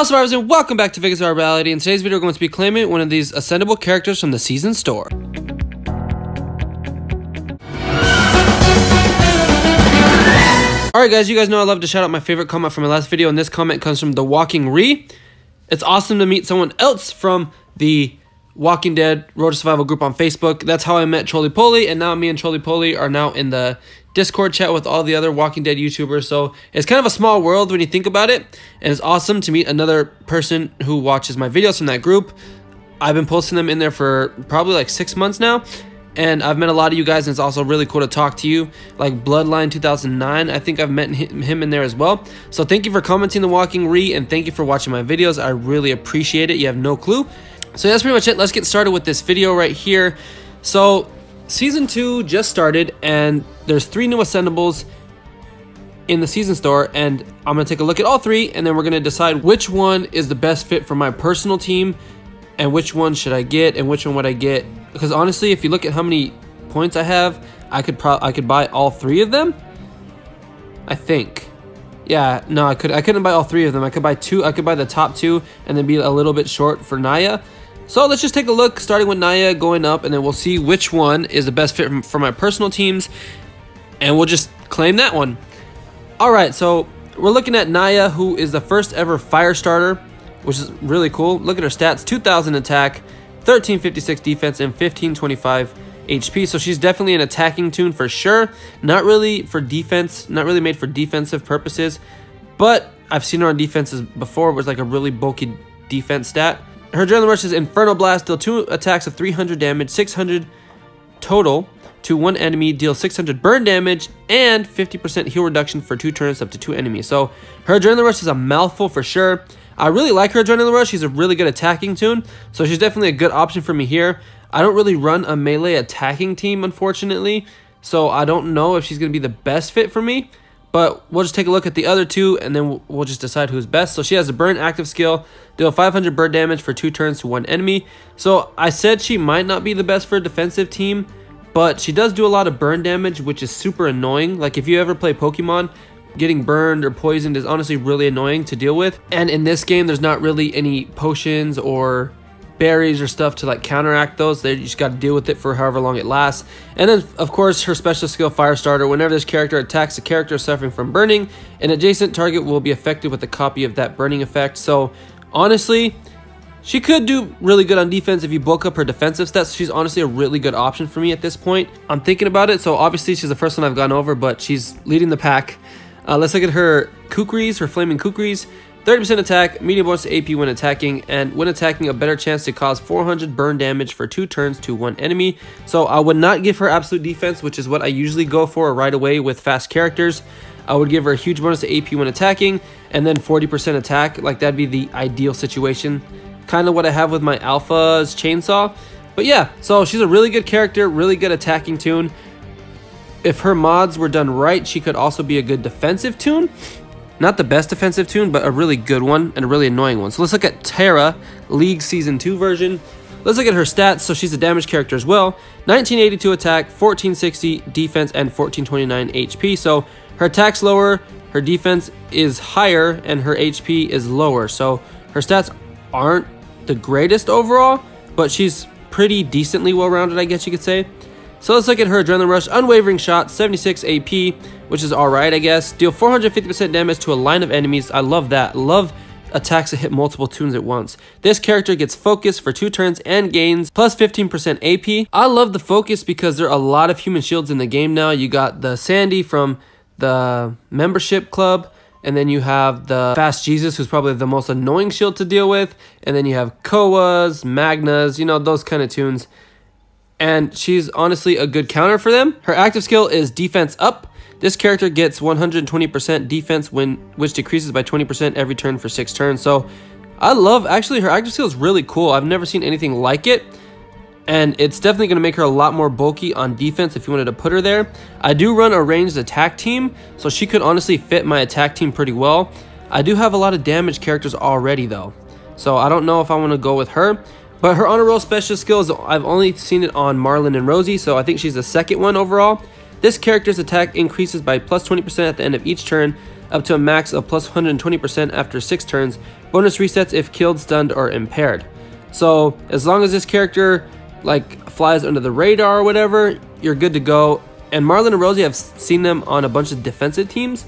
Hello survivors and welcome back to Vegas Reality. In today's video we're going to be claiming one of these Ascendable characters from the season store. Alright guys, you guys know I love to shout out my favorite comment from my last video, and this comment comes from The Walking Re. It's awesome to meet someone else from the Walking Dead Road to Survival group on Facebook. That's how I met Trolley Polly, and now me and Trolley Polly are now in the Discord chat with all the other Walking Dead YouTubers. So it's kind of a small world when you think about it, and it's awesome to meet another person who watches my videos from that group. I've been posting them in there for probably like 6 months now, and I've met a lot of you guys, and it's also really cool to talk to you. Like Bloodline 2009, I think I've met him in there as well. So thank you for commenting The Walking Re, and thank you for watching my videos. I really appreciate it. You have no clue. So that's pretty much it. Let's get started with this video right here. So Season 2 just started, and there's 3 new Ascendables in the season store, and I'm going to take a look at all 3, and then we're going to decide which one is the best fit for my personal team, and which one should I get, and which one would I get. Because honestly, if you look at how many points I have, I could buy all 3 of them, I think. Yeah, no, I couldn't buy all 3 of them. I could buy 2. I could buy the top 2 and then be a little bit short for Naya. So let's just take a look, starting with Naya going up, and then we'll see which one is the best fit for my personal teams, and we'll just claim that one. Alright, so we're looking at Naya, who is the first ever fire starter, which is really cool. Look at her stats: 2,000 attack, 1356 defense, and 1525 HP. So she's definitely an attacking toon for sure. Not really for defense, not really made for defensive purposes, but I've seen her on defenses before. It was like a really bulky defense stat. Her Adrenaline Rush is Inferno Blast, deal 2 attacks of 300 damage, 600 total to 1 enemy, deal 600 burn damage, and 50% heal reduction for 2 turns up to 2 enemies. So her Adrenaline Rush is a mouthful for sure. I really like her Adrenaline Rush. She's a really good attacking toon, so she's definitely a good option for me here. I don't really run a melee attacking team, unfortunately, so I don't know if she's going to be the best fit for me. But we'll just take a look at the other 2, and then we'll just decide who's best. So she has a burn active skill, deal 500 burn damage for 2 turns to 1 enemy. So I said she might not be the best for a defensive team, but she does do a lot of burn damage, which is super annoying. Like if you ever play Pokemon, getting burned or poisoned is honestly really annoying to deal with. And in this game, there's not really any potions or berries or stuff to like counteract those. You just got to deal with it for however long it lasts. And then of course her special skill Firestarter. Whenever this character attacks a character suffering from burning, an adjacent target will be affected with a copy of that burning effect. So honestly, she could do really good on defense if you bulk up her defensive stats. She's honestly a really good option for me at this point. I'm thinking about it. So obviously she's the first one I've gone over, but she's leading the pack. Let's look at her Kukris, her Flaming Kukris. 30% attack, medium bonus to AP when attacking, and when attacking, a better chance to cause 400 burn damage for 2 turns to 1 enemy. So I would not give her absolute defense, which is what I usually go for right away with fast characters. I would give her a huge bonus to AP when attacking, and then 40% attack. Like that'd be the ideal situation. Kind of what I have with my Alpha's Chainsaw. But yeah, so she's a really good character, really good attacking toon. If her mods were done right, she could also be a good defensive toon. Not the best defensive toon, but a really good one and a really annoying one. So let's look at Terra, League Season 2 version. Let's look at her stats. So she's a damage character as well. 1982 attack, 1460 defense, and 1429 HP. So her attack's lower, her defense is higher, and her HP is lower. So her stats aren't the greatest overall, but she's pretty decently well-rounded, I guess you could say. So let's look at her Adrenaline Rush, Unwavering Shot, 76 AP, which is alright, I guess. Deal 450% damage to a line of enemies. I love that. Love attacks that hit multiple toons at once. This character gets Focus for 2 turns and gains plus 15% AP. I love the Focus because there are a lot of human shields in the game now. You got the Sandy from the membership club, and then you have the Fast Jesus, who's probably the most annoying shield to deal with, and then you have Koas, Magnas, you know, those kind of toons. And she's honestly a good counter for them. Her active skill is Defense Up. This character gets 120% defense, which decreases by 20% every turn for 6 turns. So I love, actually, her active skill is really cool. I've never seen anything like it. And it's definitely going to make her a lot more bulky on defense if you wanted to put her there. I do run a ranged attack team, so she could honestly fit my attack team pretty well. I do have a lot of damage characters already though, so I don't know if I want to go with her. But her honor roll special skills, I've only seen it on Marlon and Rosie, so I think she's the second one overall. This character's attack increases by plus 20% at the end of each turn, up to a max of plus 120% after 6 turns. Bonus resets if killed, stunned, or impaired. So as long as this character like flies under the radar or whatever, you're good to go. And Marlon and Rosie, I've seen them on a bunch of defensive teams,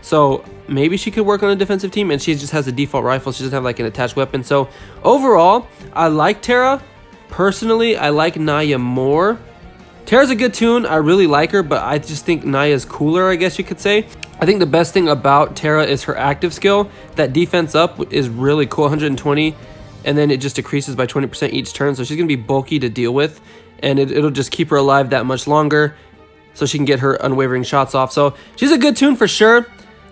so maybe she could work on a defensive team, and she just has a default rifle. She doesn't have like an attached weapon. So overall, I like Tara. Personally, I like Naya more. Tara's a good toon. I really like her, but I just think Naya's cooler, I guess you could say. I think the best thing about Tara is her active skill. That defense up is really cool, 120, and then it just decreases by 20% each turn. So she's going to be bulky to deal with, and it'll just keep her alive that much longer, so she can get her unwavering shots off. So she's a good toon for sure.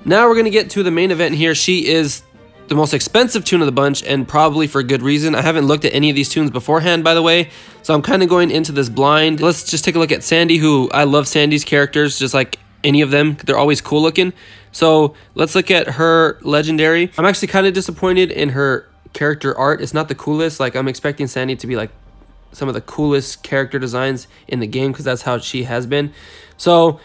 Now we're going to get to the main event here. She is the most expensive toon of the bunch, and probably for good reason. I haven't looked at any of these toons beforehand, by the way, so I'm kind of going into this blind. Let's just take a look at Sandy, who I love Sandy's characters, just like any of them. They're always cool looking. So let's look at her legendary. I'm actually kind of disappointed in her character art. It's not the coolest. Like, I'm expecting Sandy to be like some of the coolest character designs in the game, because that's how she has been. So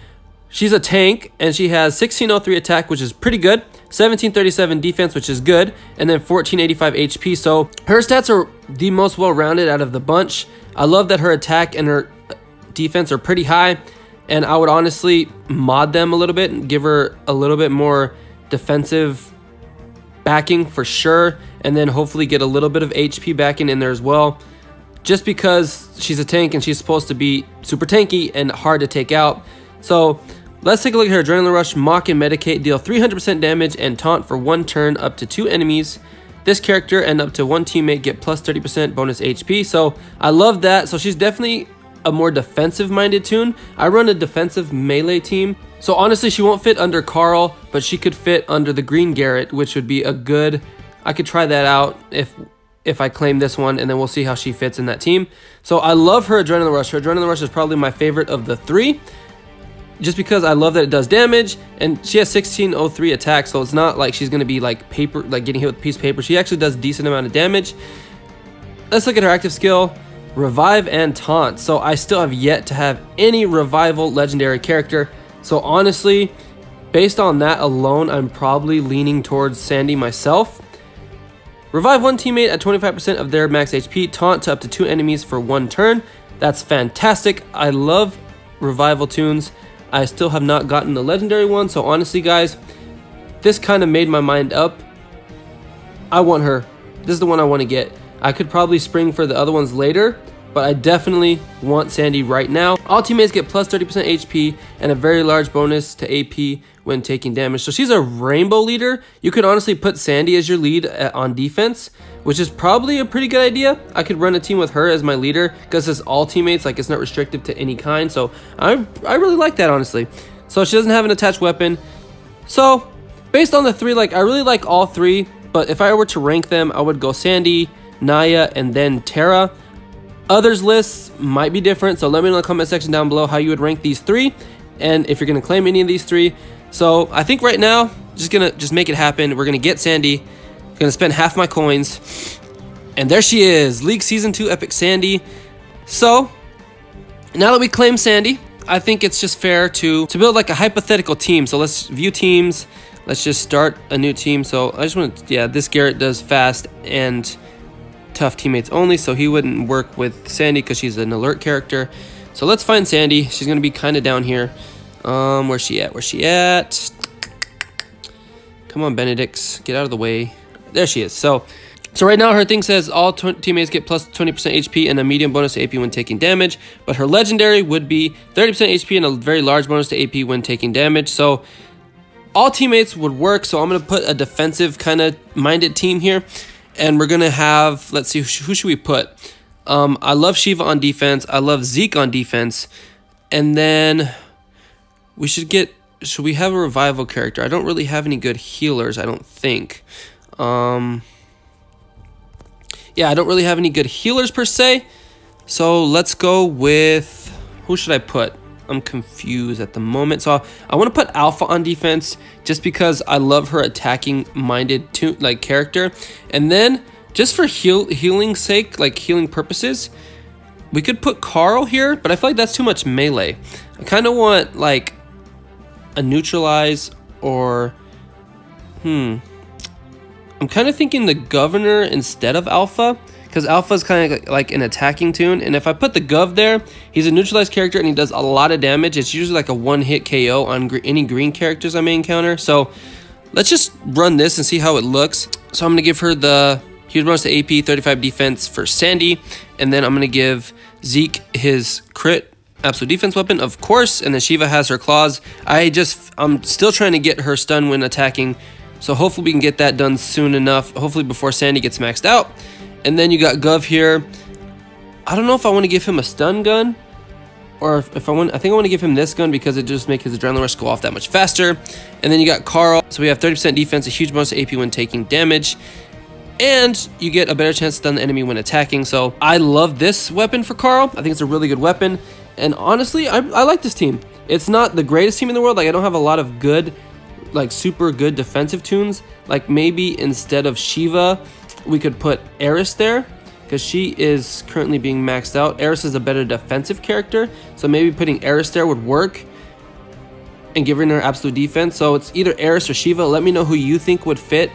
she's a tank, and she has 1603 attack, which is pretty good, 1737 defense, which is good, and then 1485 HP. So her stats are the most well-rounded out of the bunch. I love that her attack and her defense are pretty high, and I would honestly mod them a little bit and give her a little bit more defensive backing for sure, and then hopefully get a little bit of HP backing in there as well, just because she's a tank and she's supposed to be super tanky and hard to take out. So let's take a look at her Adrenaline Rush, Mock, and Medicate. Deal 300% damage and taunt for 1 turn up to 2 enemies. This character and up to 1 teammate get plus 30% bonus HP. So I love that. So she's definitely a more defensive-minded toon. I run a defensive melee team, so honestly she won't fit under Carl, but she could fit under the Green Garrett, which would be a good... I could try that out if I claim this one, and then we'll see how she fits in that team. So I love her Adrenaline Rush. Her Adrenaline Rush is probably my favorite of the 3, just because I love that it does damage, and she has 1603 attack, so it's not like she's gonna be like paper, like getting hit with a piece of paper. She actually does a decent amount of damage. Let's look at her active skill, Revive and Taunt. So I still have yet to have any revival legendary character. So honestly, based on that alone, I'm probably leaning towards Sandy myself. Revive 1 teammate at 25% of their max HP. Taunt to up to 2 enemies for 1 turn. That's fantastic. I love revival toons. I still have not gotten the legendary one, so honestly guys, this kind of made my mind up. I want her. This is the one I want to get. I could probably spring for the other ones later, but I definitely want Sandy right now. All teammates get plus 30% HP and a very large bonus to AP when taking damage. So she's a rainbow leader. You could honestly put Sandy as your lead on defense, which is probably a pretty good idea. I could run a team with her as my leader because it's all teammates, like it's not restrictive to any kind. So I really like that, honestly. So she doesn't have an attached weapon. So based on the 3, like I really like all 3, but if I were to rank them, I would go Sandy, Naya, and then Tara. Others lists might be different, so let me know in the comment section down below how you would rank these 3, and if you're gonna claim any of these 3. So I think right now, just gonna make it happen. We're gonna get Sandy. Gonna spend half my coins, and there she is, League Season 2 Epic Sandy. So now that we claim Sandy, I think it's just fair to build like a hypothetical team. So let's view teams. Let's just start a new team. So I just want to, yeah, this Garrett does fast and tough teammates only, so he wouldn't work with Sandy because she's an alert character. So let's find Sandy. She's gonna be kind of down here. Where's she at? Where's she at? Come on, Benedicts, get out of the way. There she is. So right now her thing says all teammates get plus 20% HP and a medium bonus to AP when taking damage, but her legendary would be 30% HP and a very large bonus to AP when taking damage. So all teammates would work. So I'm gonna put a defensive kind of minded team here. And we're going to have, let's see, who should we put? I love Shiva on defense. I love Zeke on defense. And then we should we have a revival character? I don't really have any good healers, I don't think. Yeah, I don't really have any good healers per se. So let's go with, who should I put? I'm confused at the moment. So I want to put Alpha on defense just because I love her attacking minded character. And then just for healing sake, like healing purposes, We could put Carl here, but I feel like that's too much melee. I kind of want like a neutralize or I'm kind of thinking the governor instead of Alpha, because Alpha is kind of like an attacking toon, and if I put the Gov there, he's a neutralized character and he does a lot of damage. It's usually like a one-hit KO on any green characters I may encounter. So let's just run this and see how it looks. So I'm going to give her the huge bonus to AP, 35 defense for Sandy, and then I'm going to give Zeke his crit absolute defense weapon, of course, and then Shiva has her claws. I'm still trying to get her stun when attacking, so hopefully we can get that done soon enough, hopefully before Sandy gets maxed out. And then you got Gov here. I don't know if I want to give him a stun gun, or if I think I want to give him this gun because it just makes his adrenaline rush go off that much faster. And then you got Carl, so we have 30% defense, a huge bonus to AP when taking damage, and you get a better chance to stun the enemy when attacking. So I love this weapon for Carl. I think it's a really good weapon, and honestly, I like this team. It's not the greatest team in the world. Like, I don't have a lot of good, like super good defensive toons. Like, maybe instead of Shiva, we could put Eris there, because she is currently being maxed out. Eris is a better defensive character, so maybe putting Eris there would work and giving her absolute defense. So it's either Eris or Shiva. Let me know who you think would fit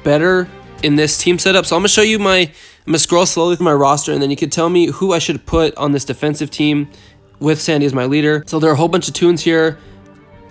better in this team setup. So I'm gonna show you I'm gonna scroll slowly through my roster, and then you can tell me who I should put on this defensive team with Sandy as my leader. So there are a whole bunch of toons here.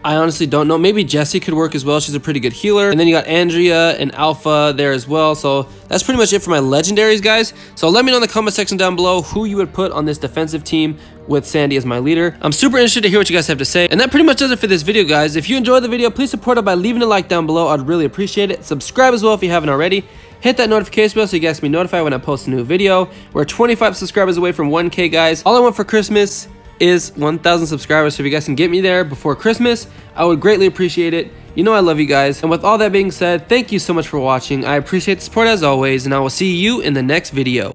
I honestly don't know. Maybe Jessie could work as well. She's a pretty good healer. And then you got Andrea and Alpha there as well. So that's pretty much it for my legendaries, guys. So let me know in the comment section down below who you would put on this defensive team with Sandy as my leader. I'm super interested to hear what you guys have to say. And that pretty much does it for this video, guys. If you enjoyed the video, please support it by leaving a like down below. I'd really appreciate it. Subscribe as well if you haven't already. Hit that notification bell so you guys can be notified when I post a new video. We're 25 subscribers away from 1K, guys. All I want for Christmas is 1,000 subscribers, so if you guys can get me there before Christmas, I would greatly appreciate it. You know I love you guys. And with all that being said, thank you so much for watching. I appreciate the support as always, and I will see you in the next video.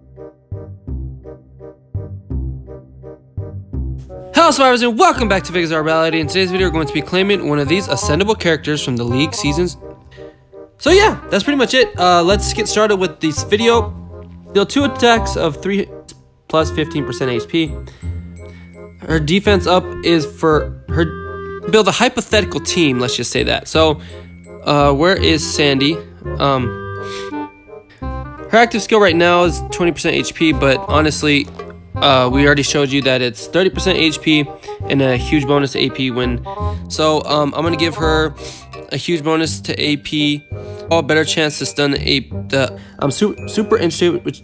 Hello survivors, and welcome back to Vegas Our Reality. In today's video, we're going to be claiming one of these Ascendable characters from the League seasons. So yeah, that's pretty much it. Let's get started with this video. Deal 2 attacks of 3 plus 15% HP. Her defense up is for her build a hypothetical team, let's just say that. So where is Sandy? Her active skill right now is 20% HP, but honestly, we already showed you that it's 30% HP and a huge bonus to AP when. So I'm gonna give her a huge bonus to AP, a better chance to stun I'm super interested, which